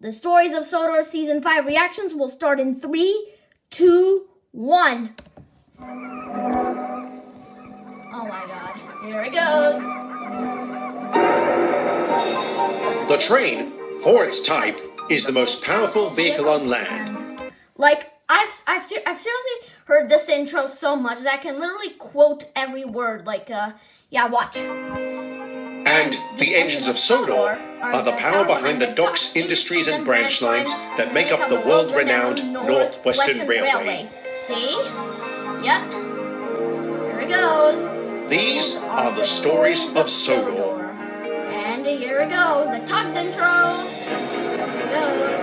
The Stories of Sodor Season 5 reactions will start in 3, 2, 1. Oh my god. Here it goes. The train, for its type, is the most powerful vehicle on land. Like, I've seriously heard this intro so much that I can literally quote every word. Like, yeah, watch. And the engines of Sodor are the power behind the docks, industries, and branch lines that make up the world-renowned Northwestern Railway. See? Yep. Here it goes. These are the stories of Sodor. And here it goes, the Tugs intro. Here it goes.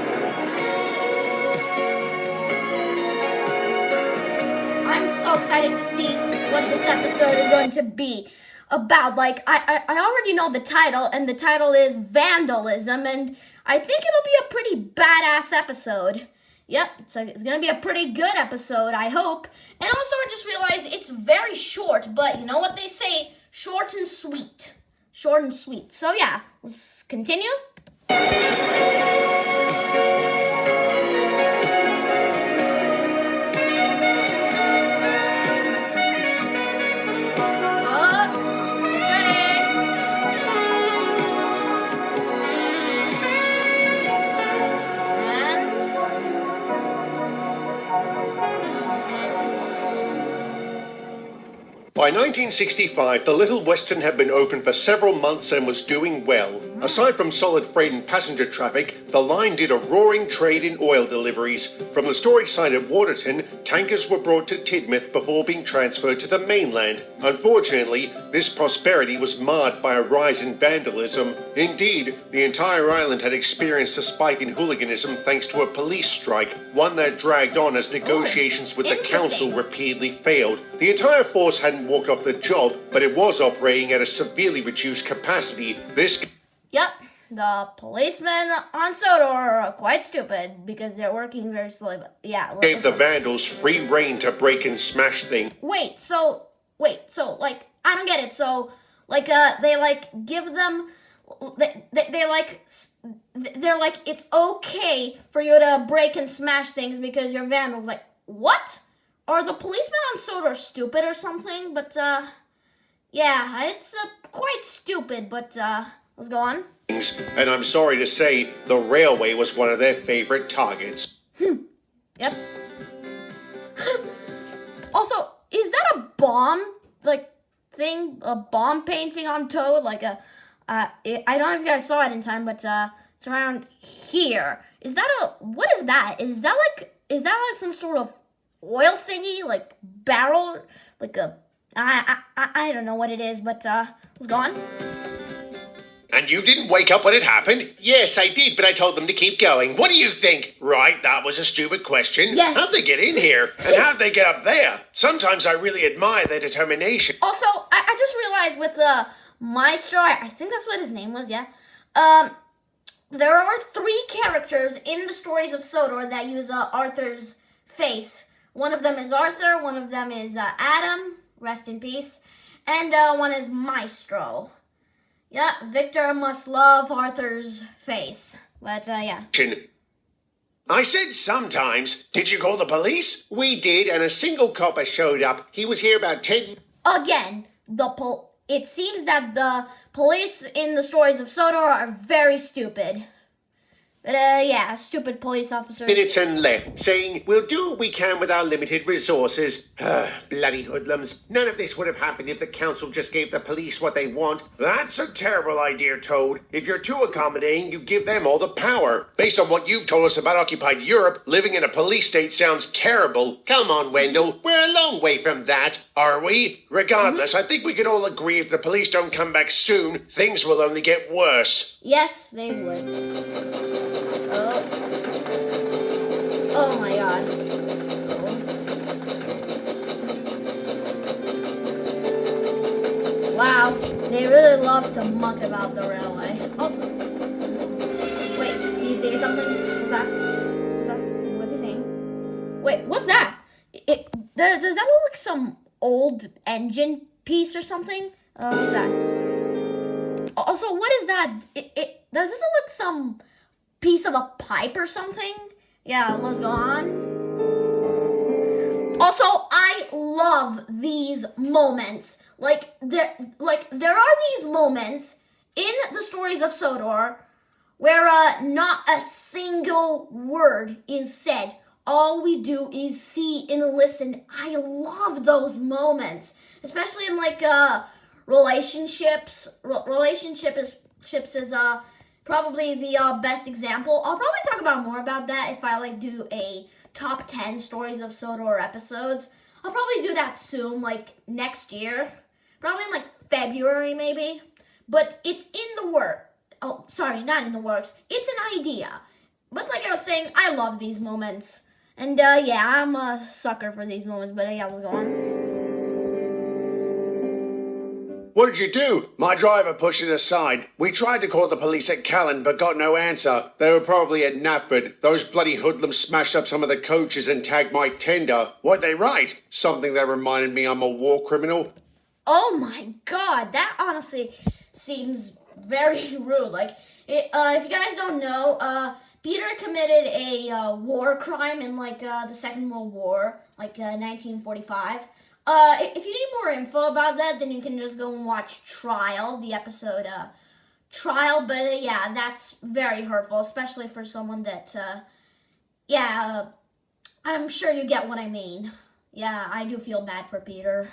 I'm so excited to see what this episode is going to be about. Like, I already know the title, and the title is Vandalism, and I think it'll be a pretty badass episode. Yep, it's gonna be a pretty good episode, I hope. And also, I just realized it's very short, but you know what they say, short and sweet. Short and sweet. So yeah, let's continue. By 1965, the Little Western had been open for several months and was doing well. Aside from solid freight and passenger traffic, the line did a roaring trade in oil deliveries. From the storage site at Waterton, tankers were brought to Tidmouth before being transferred to the mainland. Unfortunately, this prosperity was marred by a rise in vandalism. Indeed, the entire island had experienced a spike in hooliganism thanks to a police strike, one that dragged on as negotiations with the council repeatedly failed. The entire force hadn't walked off the job, but it was operating at a severely reduced capacity. Yep, the policemen on Sodor are quite stupid because they're working very slowly. But yeah, gave the vandals free rein to break and smash things. Wait, so like I don't get it. So like they like give them they're like it's okay for you to break and smash things because you're vandals. Like what? Are the policemen on Sodor stupid or something? But yeah, it's quite stupid. But let's go on. And I'm sorry to say, the railway was one of their favorite targets. Yep. Also, is that a bomb, like, thing? A bomb painting on Toad? Like I don't know if you guys saw it in time, but it's around here. Is that what is that? Is that like some sort of oil thingy? Like, barrel? Like I don't know what it is, but let's go on. And you didn't wake up when it happened? Yes, I did, but I told them to keep going. What do you think? Right, that was a stupid question. Yes. How'd they get in here? And how'd they get up there? Sometimes I really admire their determination. Also, I just realized with Maestro, I think that's what his name was, yeah. There are 3 characters in the Stories of Sodor that use Arthur's face. One of them is Arthur, one of them is Adam, rest in peace, and one is Maestro. Yeah, Victor must love Arthur's face. But, yeah. I said sometimes. Did you call the police? We did, and a single copper showed up. He was here about 10... Again, it seems that the police in the Stories of Sodor are very stupid. But, yeah, stupid police officers. Minutes and left, saying, we'll do what we can with our limited resources. Bloody hoodlums. None of this would have happened if the council just gave the police what they want. That's a terrible idea, Toad. If you're too accommodating, you give them all the power. Based on what you've told us about occupied Europe, living in a police state sounds terrible. Come on, Wendell. We're a long way from that, are we? Regardless, I think we can all agree if the police don't come back soon, things will only get worse. Yes, they would. Oh my god. Wow, they really love to muck about the railway. Also, wait, can you say something? What's he saying? Wait, what's that? Does that look like some old engine piece or something? What's that? Also, what is that? Does this look like some piece of a pipe or something. Yeah, let's go on. Also, I love these moments. There are these moments in the stories of Sodor where not a single word is said. All we do is see and listen. I love those moments, especially in relationships. Relationships is probably the best example. I'll probably talk about more about that if I do a top 10 stories of Sodor episodes. I'll probably do that soon, next year. Probably in February maybe. But it's in the work. Oh, sorry, not in the works. It's an idea. But like I was saying, I love these moments. And yeah, I'm a sucker for these moments. But yeah, let's go on. What did you do? My driver pushed it aside. We tried to call the police at Callan, but got no answer. They were probably at Knapford. Those bloody hoodlums smashed up some of the coaches and tagged my tender. What'd they write? Something that reminded me I'm a war criminal. Oh my god, that honestly seems very rude. If you guys don't know, Peter committed a war crime in the Second World War, 1945. If you need more info about that, then you can just go and watch Trial, the episode Trial. But yeah, that's very hurtful, especially for someone that, I'm sure you get what I mean. Yeah, I do feel bad for Peter.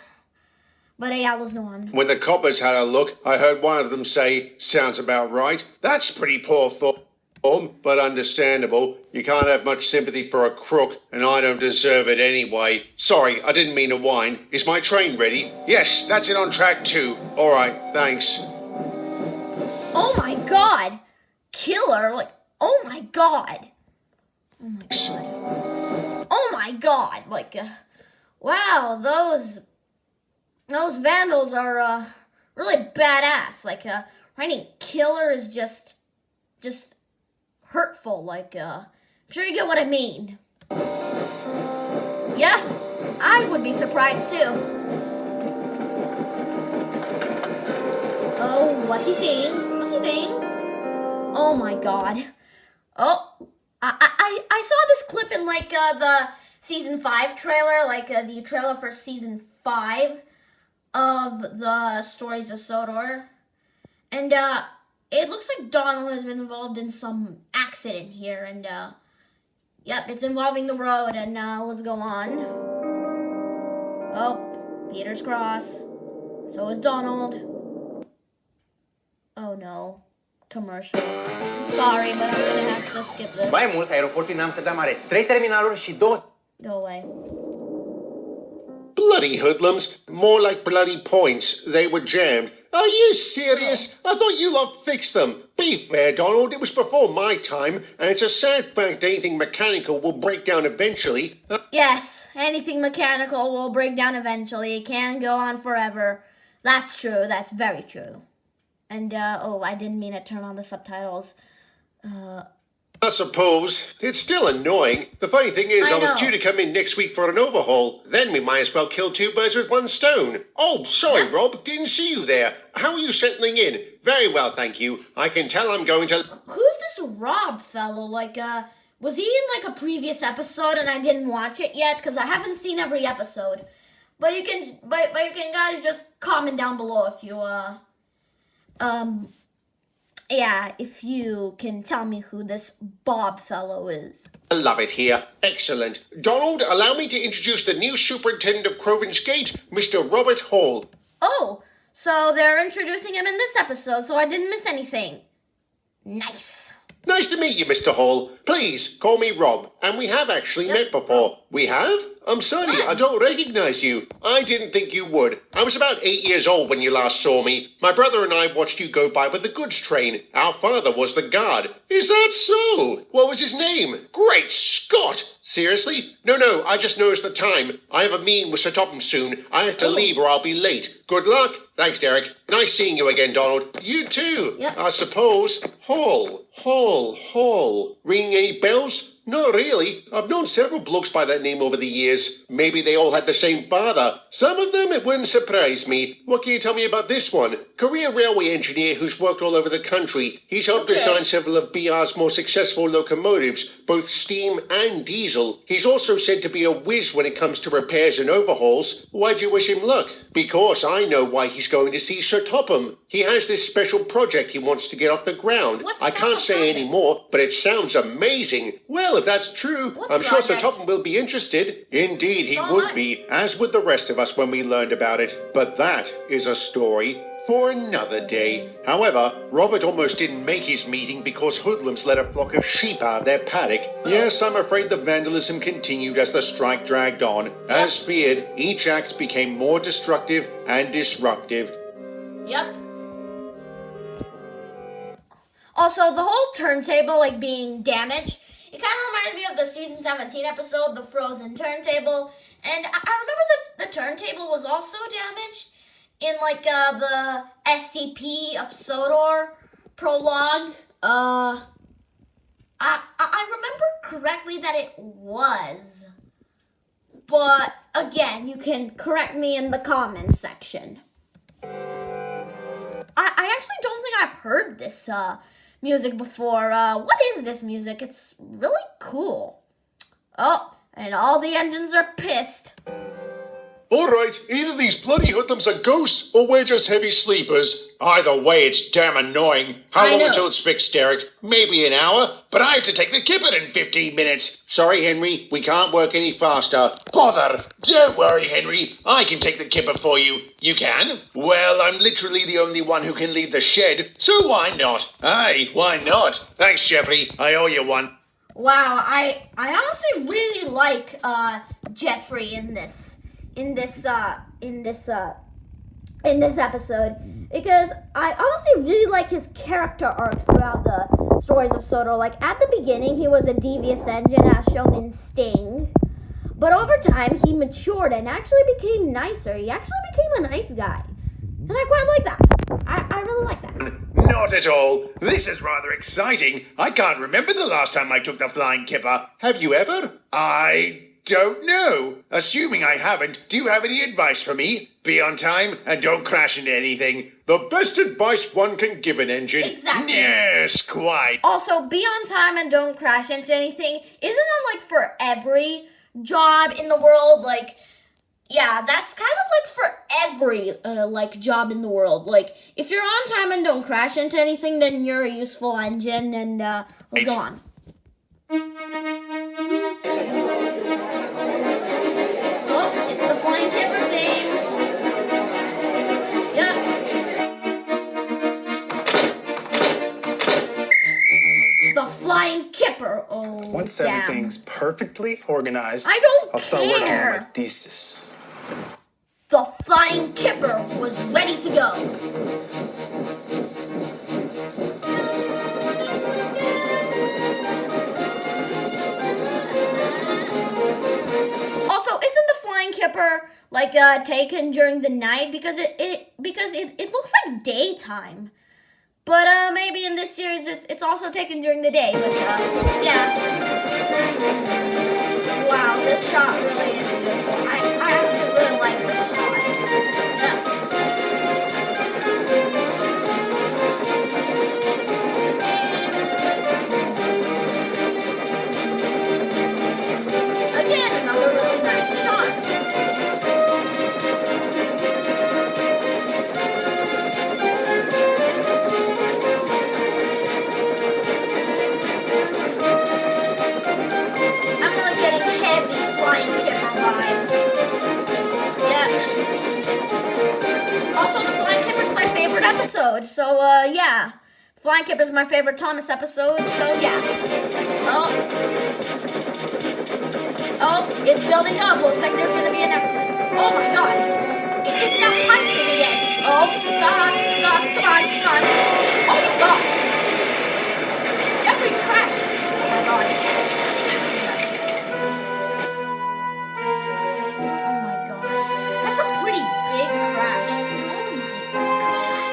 But yeah, let's go on. When the coppers had a look, I heard one of them say, "Sounds about right." That's pretty poor form, but understandable. You can't have much sympathy for a crook, and I don't deserve it anyway. Sorry, I didn't mean to whine. Is my train ready? Yes, that's it on track 2. All right, thanks. Oh my god! Killer, oh my god! Oh my god. Oh my god! Wow, those vandals are really badass. Writing killer is just hurtful. I'm sure you get what I mean. Yeah, I would be surprised too. Oh, what's he saying? What's he saying? Oh my god. Oh, I saw this clip in the season 5 trailer, the trailer for season 5 of the stories of Sodor. And it looks like Donald has been involved in some accident here, and yep, it's involving the road, and let's go on. Oh, Peter's cross. So is Donald. Oh no. Commercial. Sorry, but I'm gonna have to skip this. Mai mult, aeroportul în Amsterdam are 3 terminaluri și 2... Go away. Bloody hoodlums. More like bloody points. They were jammed. Are you serious? I thought you lot fixed them. Be fair, Donald. It was before my time, and it's a sad fact anything mechanical will break down eventually. Yes, anything mechanical will break down eventually. It can't go on forever. That's true. That's very true. And, oh, I didn't mean to turn on the subtitles. I suppose. It's still annoying. The funny thing is, I was know. due to come in next week for an overhaul. Then we might as well kill 2 birds with 1 stone. Oh, sorry, Rob. Didn't see you there. How are you settling in? Very well, thank you. I can tell I'm going to... Who's this Rob fellow? Was he in, a previous episode and I didn't watch it yet? Because I haven't seen every episode. But you can guys just comment down below if you, yeah, if you can tell me who this Bob fellow is. I love it here. Excellent. Donald, allow me to introduce the new superintendent of Croven's Gate, Mr. Robert Hall. Oh, so they're introducing him in this episode, so I didn't miss anything. Nice. Nice to meet you, Mr. Hall. Please, call me Rob. And we have actually met before. We have? I'm sorry, I don't recognize you. I didn't think you would. I was about 8 years old when you last saw me. My brother and I watched you go by with the goods train. Our father was the guard. Is that so? What was his name? Great Scott! Seriously? No, I just noticed the time. I have a meeting with Sir Topham soon. I have to leave or I'll be late. Good luck. Thanks, Derek. Nice seeing you again, Donald. You too. Yep. I suppose. Hall. Ringing any bells? Not really. I've known several blokes by that name over the years. Maybe they all had the same father. Some of them, it wouldn't surprise me. What can you tell me about this one? Career railway engineer who's worked all over the country. He's helped design several of BR's more successful locomotives, both steam and diesel. He's also said to be a whiz when it comes to repairs and overhauls. Why'd you wish him luck? Because I know why he's going to see Sir Topham. He has this special project he wants to get off the ground. What I can't say project? any more, but it sounds amazing. Well, if that's true, What I'm sure Sir project? Topham will be interested. Indeed, he So would what? be, as would the rest of us when we learned about it. But that is a story for another day. However, Robert almost didn't make his meeting because hoodlums let a flock of sheep out of their paddock. Yes, I'm afraid the vandalism continued as the strike dragged on. As feared, each act became more destructive and disruptive. Yep. Also, the whole turntable, like, being damaged, it kind of reminds me of the season 17 episode, The Frozen Turntable. And I remember that the turntable was also damaged in, like, the SCP of Sodor prologue. I remember correctly that it was. But, again, you can correct me in the comments section. I actually don't think I've heard this, music before. What is this music? It's really cool. Oh, and all the engines are pissed. All right, either these bloody hoodlums are ghosts or we're just heavy sleepers. Either way, it's damn annoying. How I long know. until it's fixed, Derek? Maybe an hour, but I have to take the kipper in 15 minutes. Sorry, Henry, we can't work any faster. Bother! Don't worry, Henry. I can take the kipper for you. You can? Well, I'm literally the only one who can leave the shed, so why not? Aye, why not? Thanks, Jeffrey. I owe you one. Wow, I honestly really like Jeffrey in this episode, because I honestly really like his character arc throughout the stories of Sodor. Like, at the beginning, he was a devious engine as shown in Sting, but over time he matured and actually became nicer. He actually became a nice guy, and I quite like that. I really like that. Not at all. This is rather exciting. I can't remember the last time I took the flying kipper. Have you ever? I don't know. Assuming I haven't, do you have any advice for me? Be on time and don't crash into anything. The best advice one can give an engine. Exactly. Yes, quite. Also, be on time and don't crash into anything. Isn't that like for every job in the world? Like, yeah, that's kind of like for every like job in the world. Like, if you're on time and don't crash into anything, then you're a useful engine. And let's go on. Oh, it's the flying kipper thing. Yep. The flying kipper. Oh, Once damn. everything's perfectly organized, I don't I'll start working on care. my thesis. The flying kipper was ready to go. Also, isn't the flying kipper like taken during the night because it looks like daytime? But maybe in this series it's also taken during the day. But yeah. Wow, this shot really is beautiful. I actually really like this shot. Yeah. Again, another really nice shot. I'm really getting heavy flying kipper vibes. Yeah. Also, the flying kipper's my favorite episode. So, yeah. Flying kipper's my favorite Thomas episode. So, yeah. Oh, it's building up. Looks like there's gonna be an accident. Oh my god. It's that pipe thing again. Oh, stop. Come on. Oh my god. Jeffrey's crashed. Oh my god. Oh my god. That's a pretty big crash. Oh my god.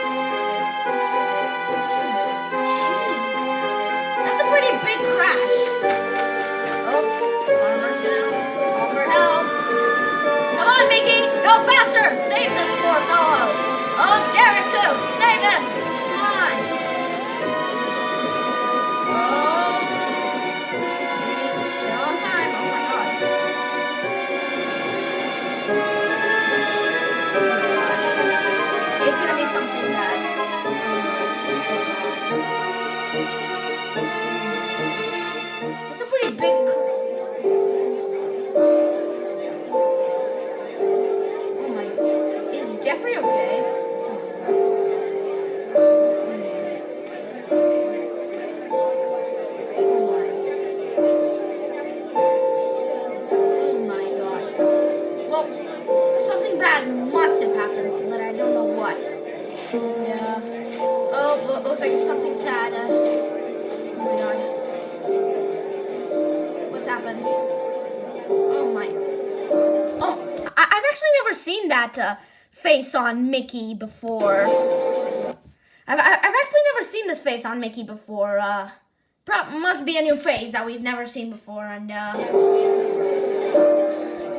Jeez. That's a pretty big crash. Go faster! Save this poor fellow! Oh, Derek too! Save him! Come on! Oh, they're on time. Oh my god. It's gonna be something bad. It's a pretty big. Oh my. Is Jeffrey okay? Oh my god. Well, something bad must have happened, but I don't know what. Yeah. Oh, looks like something sad. Oh my god. What's happened? Oh my. Oh, I've actually never seen that face on Mickey before. I've actually never seen this face on Mickey before. Must be a new face that we've never seen before. And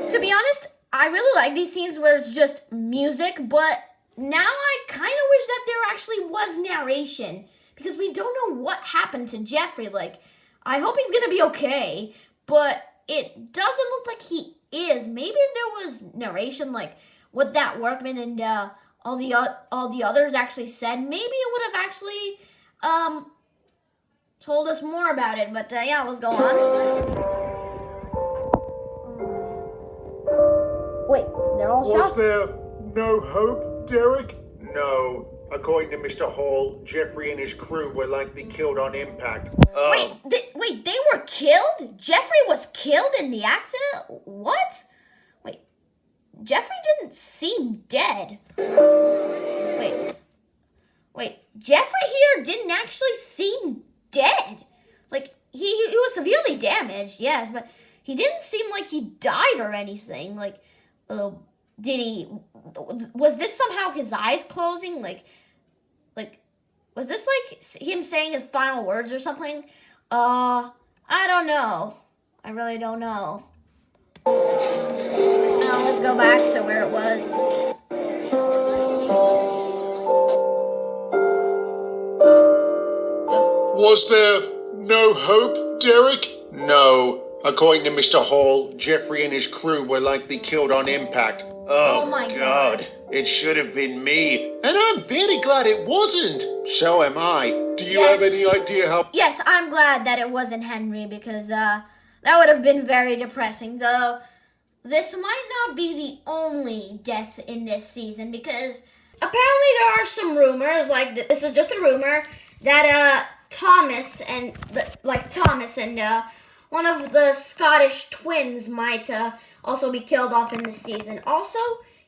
to be honest, I really like these scenes where it's just music, but now I kind of wish that there actually was narration, because we don't know what happened to Jeffrey. Like, I hope he's gonna be okay, but it doesn't look like he is. Maybe if there was narration, like what that workman and all the others actually said, maybe it would have actually told us more about it. But yeah, let's go on. Wait, they're all Was shot? there no hope, Derek? No. According to Mr. Hall, Jeffrey and his crew were likely killed on impact. Wait, they were killed? Jeffrey was killed in the accident? What? Jeffrey didn't seem dead. Wait, Jeffrey here didn't actually seem dead. Like, he was severely damaged, yes, but he didn't seem like he died or anything. Like, was this somehow his eyes closing? Like, was this like him saying his final words or something? I don't know. I really don't know. Now let's go back to where it was. Was there no hope, Derek? No. According to Mr. Hall, Jeffrey and his crew were likely killed on impact. Oh my God. It should have been me. And I'm very glad it wasn't. So am I. Do you Yes. have any idea how... Yes, I'm glad that it wasn't Henry, because that would have been very depressing. Though this might not be the only death in this season, because apparently there are some rumors, like this is just a rumor, that Thomas and one of the Scottish twins might also be killed off in this season. Also,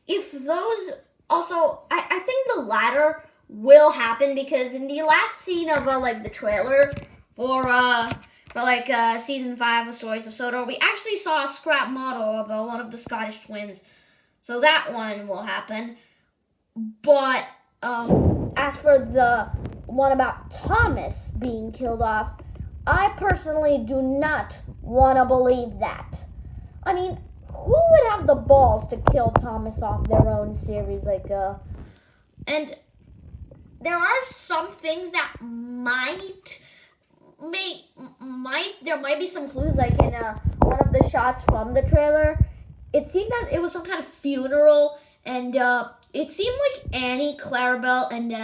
if those I think the latter will happen, because in the last scene of the trailer for season 5 of Stories of Sodor, we actually saw a scrap model of one of the Scottish twins, so that one will happen. But as for the one about Thomas being killed off, I personally do not want to believe that. I mean, who would have the balls to kill Thomas off their own series? And there are some things that there might be some clues, like in one of the shots from the trailer. It seemed that it was some kind of funeral, and it seemed like Annie, Clarabelle, and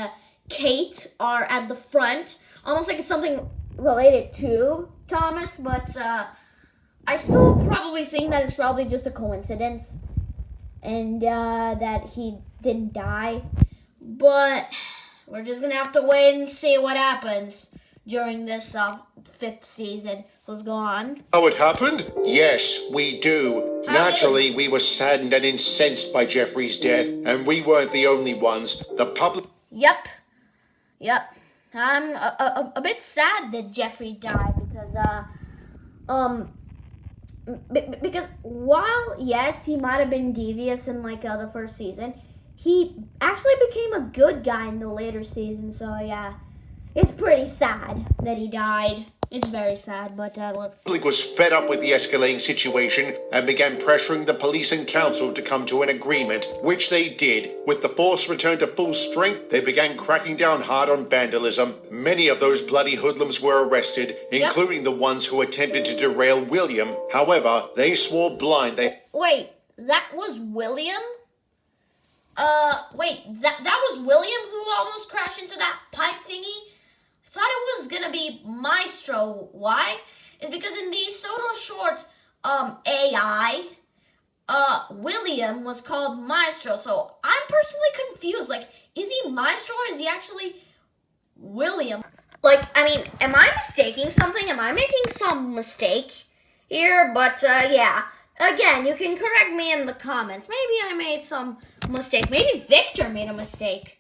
Kate are at the front, almost like it's something related to Thomas, but I still probably think that it's probably just a coincidence, and that he didn't die. But we're just gonna have to wait and see what happens during this 5th season. Let's go on. How it happened? Yes, we do. How Naturally, we were saddened and incensed by Jeffrey's death, and we weren't the only ones. The public... Yep. I'm a bit sad that Jeffrey died, because while yes, he might have been devious in the first season, he actually became a good guy in the later season. So yeah, it's pretty sad that he died. It's very sad, but let's... The public was fed up with the escalating situation and began pressuring the police and council to come to an agreement, which they did. With the force returned to full strength, they began cracking down hard on vandalism. Many of those bloody hoodlums were arrested, including the ones who attempted to derail William. However, they swore blind they... Wait, that was William? Wait, that was William who almost crashed into that pipe thingy? I thought it was gonna be Maestro. Why? It's because in the Sodor short, AI, William was called Maestro. So I'm personally confused. Like, is he Maestro or is he actually William? Like, I mean, am I mistaking something? Am I making some mistake here? But, yeah. Again, you can correct me in the comments. Maybe I made some mistake. Maybe Victor made a mistake.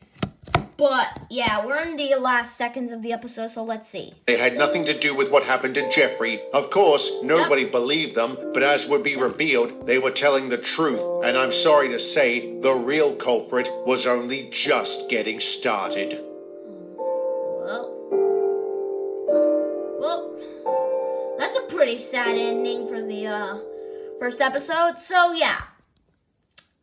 But, yeah, we're in the last seconds of the episode, so let's see. They had nothing to do with what happened to Jeffrey. Of course, nobody believed them, but as would be revealed, they were telling the truth. And I'm sorry to say, the real culprit was only just getting started. Well, that's a pretty sad ending for the first episode. So, yeah,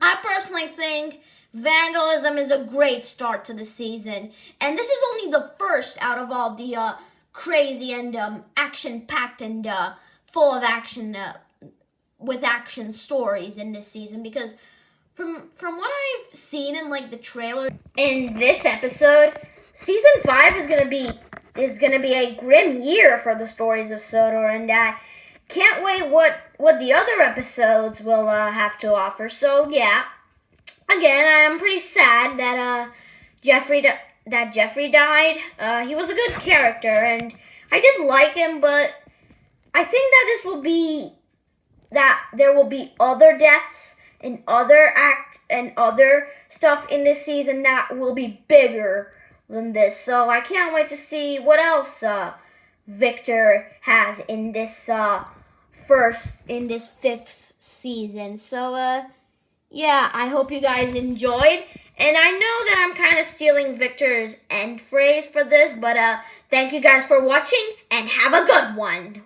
I personally think Vandalism is a great start to the season. And this is only the first out of all the crazy and action-packed and full of action, with action stories in this season. Because from what I've seen in, like, the trailer in this episode, Season 5 is gonna be a grim year for the stories of Sodor, and I can't wait what the other episodes will have to offer. So yeah, again, I'm pretty sad that Jeffrey died. He was a good character, and I did like him, but I think that there will be other deaths and other stuff in this season that will be bigger than this. So I can't wait to see what else Victor has in this fifth season. So yeah, I hope you guys enjoyed. And I know that I'm kind of stealing Victor's end phrase for this, but thank you guys for watching and have a good one.